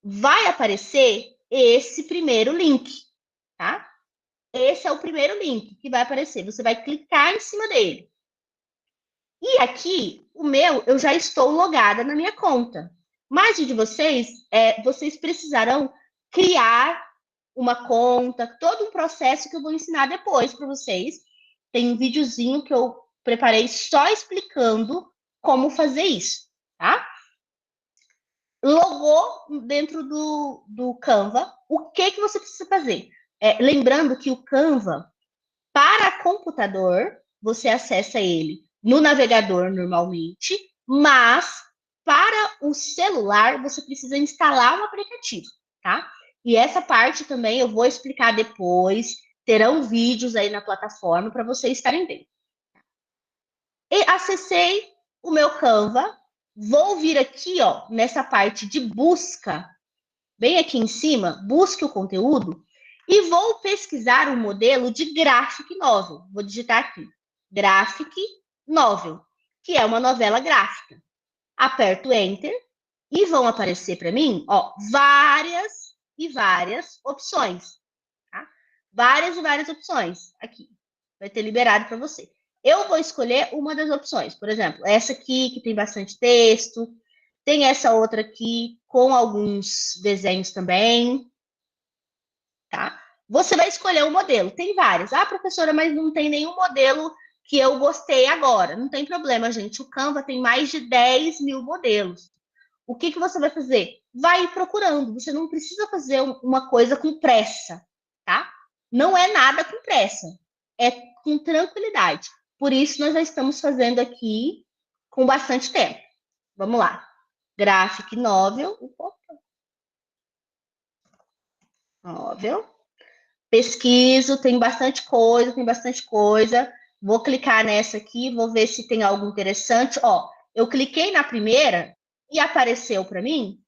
Vai aparecer esse primeiro link, tá? Esse é o primeiro link que vai aparecer. Você vai clicar em cima dele. E aqui, o meu, eu já estou logada na minha conta. Mas o de vocês, vocês precisarão criar uma conta, todo um processo que eu vou ensinar depois para vocês. Tem um videozinho que eu preparei só explicando como fazer isso, tá? Logou dentro do Canva, o que você precisa fazer? Lembrando que o Canva, para computador, você acessa ele no navegador normalmente, mas para o celular, você precisa instalar um aplicativo, tá? E essa parte também eu vou explicar depois, terão vídeos aí na plataforma para vocês estarem vendo. E acessei o meu Canva, vou vir aqui, ó, nessa parte de busca, bem aqui em cima, busque o conteúdo, e vou pesquisar um modelo de graphic novel. Vou digitar aqui, graphic novel, que é uma novela gráfica. Aperto Enter e vão aparecer para mim, ó, várias e várias opções. Tá? Várias e várias opções aqui. Vai ter liberado para você. Eu vou escolher uma das opções. Por exemplo, essa aqui, que tem bastante texto. Tem essa outra aqui, com alguns desenhos também. Tá? Você vai escolher um modelo. Tem vários. Ah, professora, mas não tem nenhum modelo que eu gostei agora. Não tem problema, gente. O Canva tem mais de 10 mil modelos. O que você vai fazer? Vai procurando. Você não precisa fazer uma coisa com pressa, tá? Não é nada com pressa. É com tranquilidade. Por isso, nós já estamos fazendo aqui com bastante tempo. Vamos lá. Graphic Novel. Novel. Pesquiso, tem bastante coisa. Vou clicar nessa aqui, vou ver se tem algo interessante. Ó, eu cliquei na primeira e apareceu para mim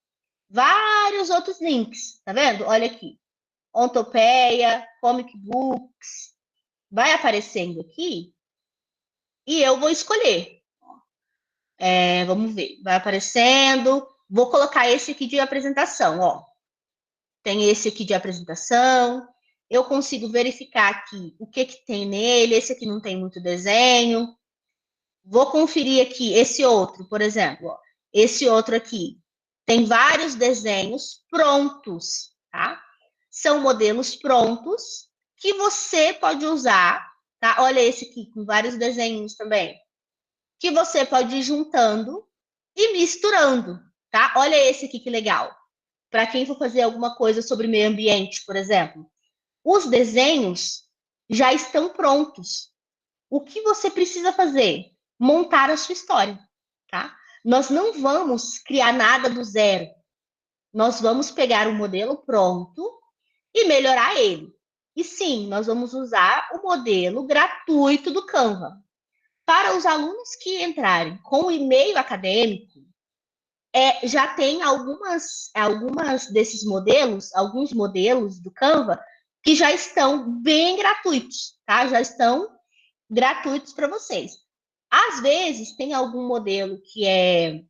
vários outros links, tá vendo? Olha aqui. Ontopeia, Comic Books. Vai aparecendo aqui e eu vou escolher. Vamos ver. Vai aparecendo. Vou colocar esse aqui de apresentação, ó. Tem esse aqui de apresentação. Eu consigo verificar aqui o que tem nele. Esse aqui não tem muito desenho. Vou conferir aqui esse outro, por exemplo. Ó. Esse outro aqui tem vários desenhos prontos, tá? São modelos prontos que você pode usar, tá? Olha esse aqui com vários desenhos também, que você pode ir juntando e misturando, tá? Olha esse aqui que legal. Para quem for fazer alguma coisa sobre meio ambiente, por exemplo. Os desenhos já estão prontos. O que você precisa fazer? Montar a sua história, tá? Nós não vamos criar nada do zero. Nós vamos pegar um modelo pronto e melhorar ele. E sim, nós vamos usar o modelo gratuito do Canva. Para os alunos que entrarem com o e-mail acadêmico, já tem algumas desses modelos, alguns modelos do Canva, que já estão bem gratuitos, tá? Já estão gratuitos para vocês. Às vezes, tem algum modelo que é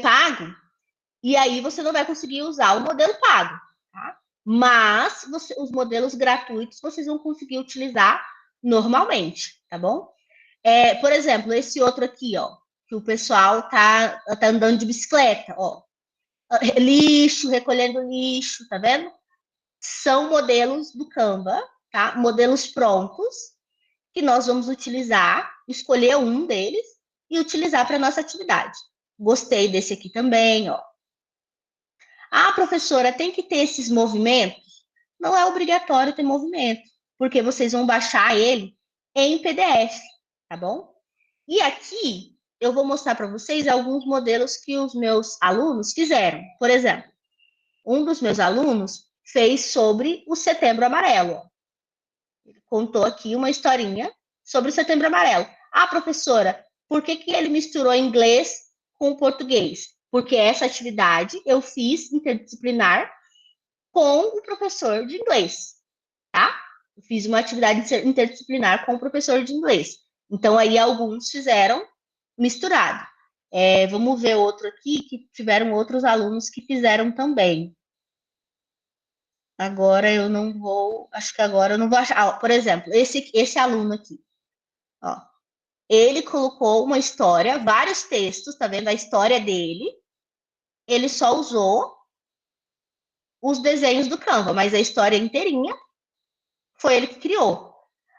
pago, e aí você não vai conseguir usar o modelo pago, tá? Mas os modelos gratuitos vocês vão conseguir utilizar normalmente, tá bom? Por exemplo, esse outro aqui, ó, que o pessoal tá andando de bicicleta, ó. Lixo, recolhendo lixo, tá vendo? São modelos do Canva, tá? Modelos prontos, que nós vamos utilizar, escolher um deles e utilizar para nossa atividade. Gostei desse aqui também, ó. Ah, professora, tem que ter esses movimentos? Não é obrigatório ter movimento, porque vocês vão baixar ele em PDF, tá bom? E aqui eu vou mostrar para vocês alguns modelos que os meus alunos fizeram. Por exemplo, um dos meus alunos fez sobre o Setembro Amarelo. Ele contou aqui uma historinha sobre o Setembro Amarelo. Ah, professora, por que ele misturou inglês com português? Porque essa atividade eu fiz interdisciplinar com o professor de inglês, tá? fiz uma atividade interdisciplinar com o professor de inglês. Então, aí alguns fizeram misturado. Vamos ver outro aqui, que tiveram outros alunos que fizeram também. Agora eu não vou, acho que agora eu não vou achar. Por exemplo, esse aluno aqui, ó, ele colocou uma história, vários textos, tá vendo a história dele? Ele só usou os desenhos do Canva, mas a história inteirinha foi ele que criou.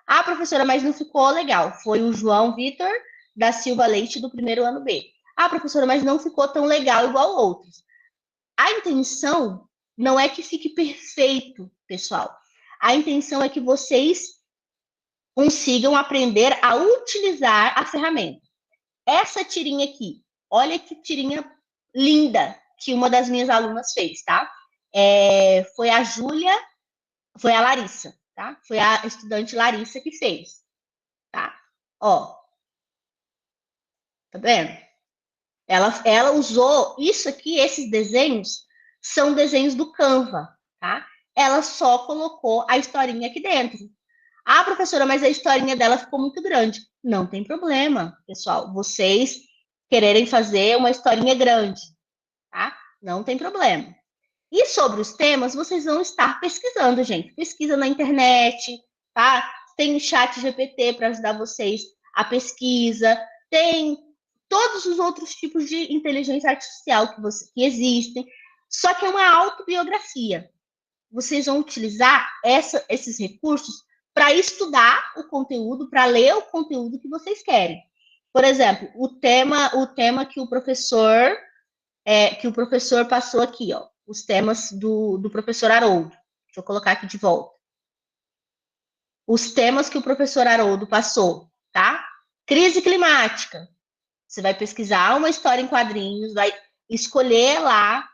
Ah, professora, mas não ficou legal. Foi o João Vitor da Silva Leite, do primeiro ano B. Ah, professora, mas não ficou tão legal igual outros. A intenção não é que fique perfeito, pessoal. A intenção é que vocês consigam aprender a utilizar a ferramenta. Essa tirinha aqui, olha que tirinha linda que uma das minhas alunas fez, tá? Foi a Júlia, foi a Larissa, tá? Foi a estudante Larissa que fez, tá? Ó, tá vendo? Ela usou isso aqui, esses desenhos são desenhos do Canva, tá? Ela só colocou a historinha aqui dentro. Ah, professora, mas a historinha dela ficou muito grande. Não tem problema, pessoal. Vocês quererem fazer uma historinha grande, tá? Não tem problema. E sobre os temas, vocês vão estar pesquisando, gente. Pesquisa na internet, tá? Tem o chat GPT para ajudar vocês a pesquisa. Tem todos os outros tipos de inteligência artificial que existem. Só que é uma autobiografia. Vocês vão utilizar esses recursos para estudar o conteúdo, para ler o conteúdo que vocês querem. Por exemplo, o tema que o professor passou aqui, ó, os temas do professor Haroldo. Deixa eu colocar aqui de volta. Os temas que o professor Haroldo passou, tá? Crise climática. Você vai pesquisar uma história em quadrinhos, vai escolher lá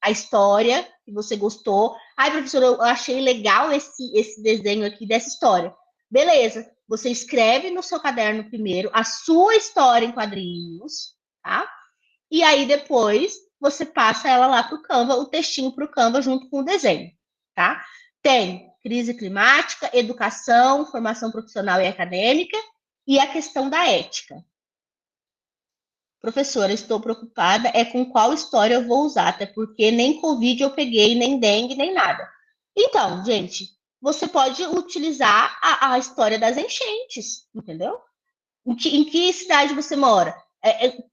a história que você gostou. Ai, professor, eu achei legal esse desenho aqui dessa história. Beleza, você escreve no seu caderno primeiro a sua história em quadrinhos, tá? E aí depois você passa ela lá para o Canva, o textinho para o Canva junto com o desenho, tá? Tem crise climática, educação, formação profissional e acadêmica e a questão da ética. Professora, estou preocupada com qual história eu vou usar, até porque nem Covid eu peguei, nem dengue, nem nada. Então, gente, você pode utilizar a história das enchentes, entendeu? Em que cidade você mora?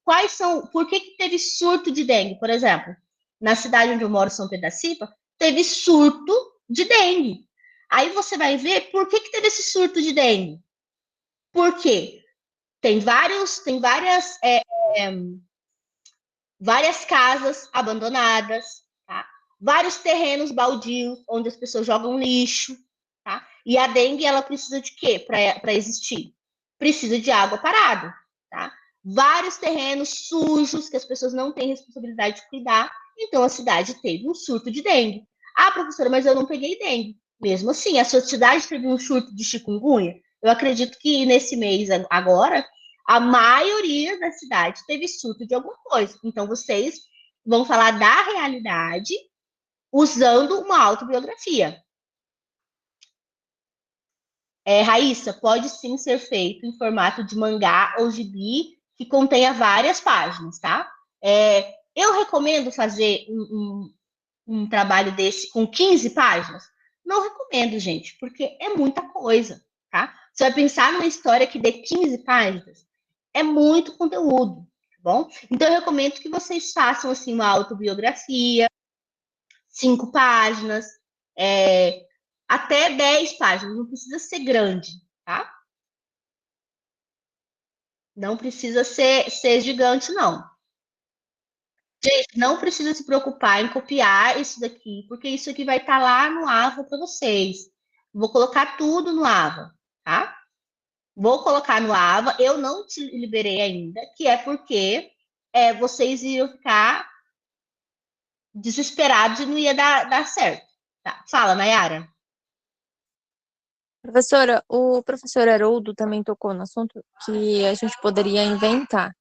Quais são... Por que teve surto de dengue, por exemplo? Na cidade onde eu moro, São Pedro da Cipa, teve surto de dengue. Aí você vai ver por que teve esse surto de dengue. Por quê? Tem várias casas abandonadas, tá? Vários terrenos baldios onde as pessoas jogam lixo, tá? E a dengue, ela precisa de quê para existir? Precisa de água parada, tá? Vários terrenos sujos que as pessoas não têm responsabilidade de cuidar, então a cidade teve um surto de dengue. Ah, professora, mas eu não peguei dengue. Mesmo assim, a sua cidade teve um surto de chikungunya? Eu acredito que nesse mês agora, a maioria da cidade teve surto de alguma coisa. Então, vocês vão falar da realidade usando uma autobiografia. Raíssa, pode sim ser feito em formato de mangá ou gibi que contenha várias páginas, tá? Eu recomendo fazer um trabalho desse com 15 páginas? Não recomendo, gente, porque é muita coisa, tá? Você vai pensar numa história que dê 15 páginas, é muito conteúdo, tá bom? Então, eu recomendo que vocês façam, assim, uma autobiografia, 5 páginas, até 10 páginas, não precisa ser grande, tá? Não precisa ser gigante, não. Gente, não precisa se preocupar em copiar isso daqui, porque isso aqui vai estar lá no Ava para vocês. Vou colocar tudo no Ava, tá? Vou colocar no Ava, eu não te liberei ainda, que é porque vocês iriam ficar desesperados e não ia dar certo. Tá? Fala, Nayara. Professora, o professor Haroldo também tocou no assunto que a gente poderia inventar.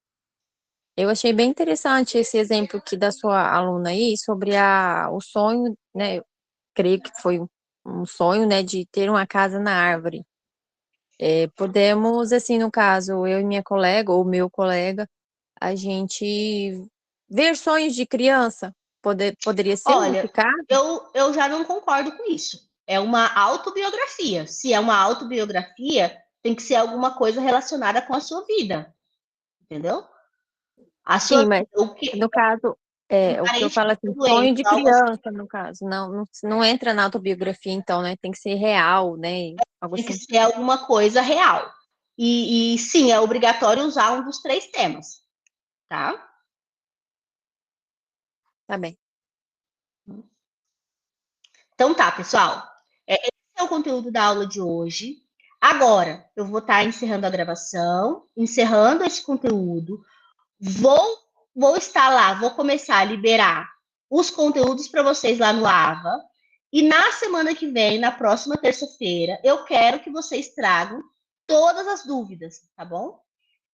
Eu achei bem interessante esse exemplo que da sua aluna aí sobre o sonho, né? Eu creio que foi um sonho, né, de ter uma casa na árvore. Podemos, assim, no caso, eu e minha colega, ou meu colega, a gente ver sonhos de criança. Poderia ser Olha, nesse caso? eu já não concordo com isso. É uma autobiografia. Se é uma autobiografia, tem que ser alguma coisa relacionada com a sua vida, entendeu? A sua Sim, mas vida, o que no caso, um o que eu parente falo assim, ficou doente, sonho de algo assim, criança, no caso. Não entra na autobiografia, então, né? Tem que ser real, né? Algo tem que assim. ser alguma coisa real. E sim, é obrigatório usar um dos 3 temas, tá? Tá bem. Então tá, pessoal. Esse é o conteúdo da aula de hoje. Agora, eu vou estar encerrando a gravação, encerrando esse conteúdo. Vou estar lá, vou começar a liberar os conteúdos para vocês lá no AVA. E na semana que vem, na próxima terça-feira, eu quero que vocês tragam todas as dúvidas, tá bom?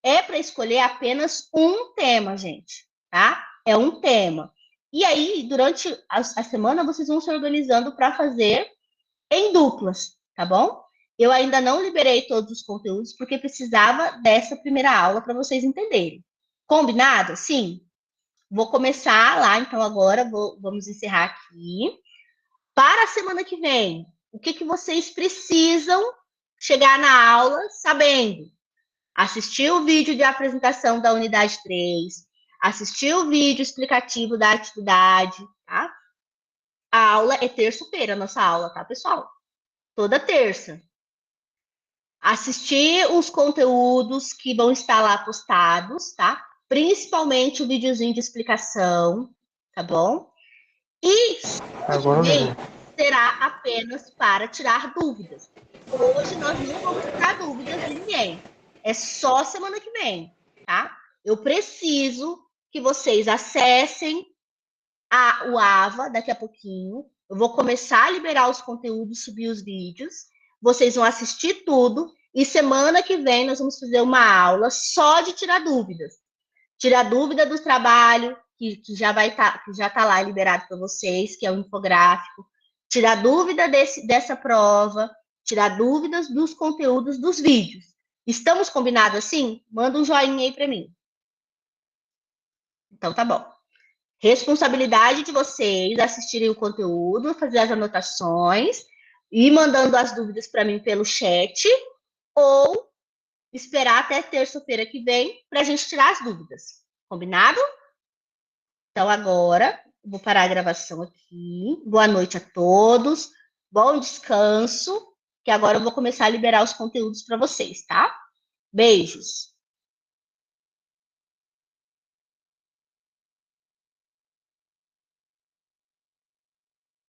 É para escolher apenas um tema, gente, tá? É um tema. E aí, durante a semana, vocês vão se organizando para fazer em duplas, tá bom? Eu ainda não liberei todos os conteúdos porque precisava dessa primeira aula para vocês entenderem. Combinado? Sim. Vou começar lá, então agora vamos encerrar aqui. Para a semana que vem, o que vocês precisam chegar na aula sabendo? Assistir o vídeo de apresentação da unidade 3, assistir o vídeo explicativo da atividade, tá? A aula é terça-feira, a nossa aula, tá, pessoal? Toda terça. Assistir os conteúdos que vão estar lá postados, tá? Principalmente o videozinho de explicação, tá bom? E Agora eu também lembro. será apenas para tirar dúvidas. Hoje nós não vamos tirar dúvidas de ninguém. É só semana que vem, tá? Eu preciso que vocês acessem o AVA daqui a pouquinho. Eu vou começar a liberar os conteúdos, subir os vídeos. Vocês vão assistir tudo. E semana que vem nós vamos fazer uma aula só de tirar dúvidas. Tirar dúvida do trabalho, que já está lá liberado para vocês, que é o infográfico. Tirar dúvida dessa prova. Tirar dúvidas dos conteúdos dos vídeos. Estamos combinados assim? Manda um joinha aí para mim. Então tá bom. Responsabilidade de vocês assistirem o conteúdo, fazer as anotações e mandando as dúvidas para mim pelo chat ou esperar até terça-feira que vem para a gente tirar as dúvidas. Combinado? Então agora vou parar a gravação aqui. Boa noite a todos. Bom descanso, que agora eu vou começar a liberar os conteúdos para vocês, tá? Beijos.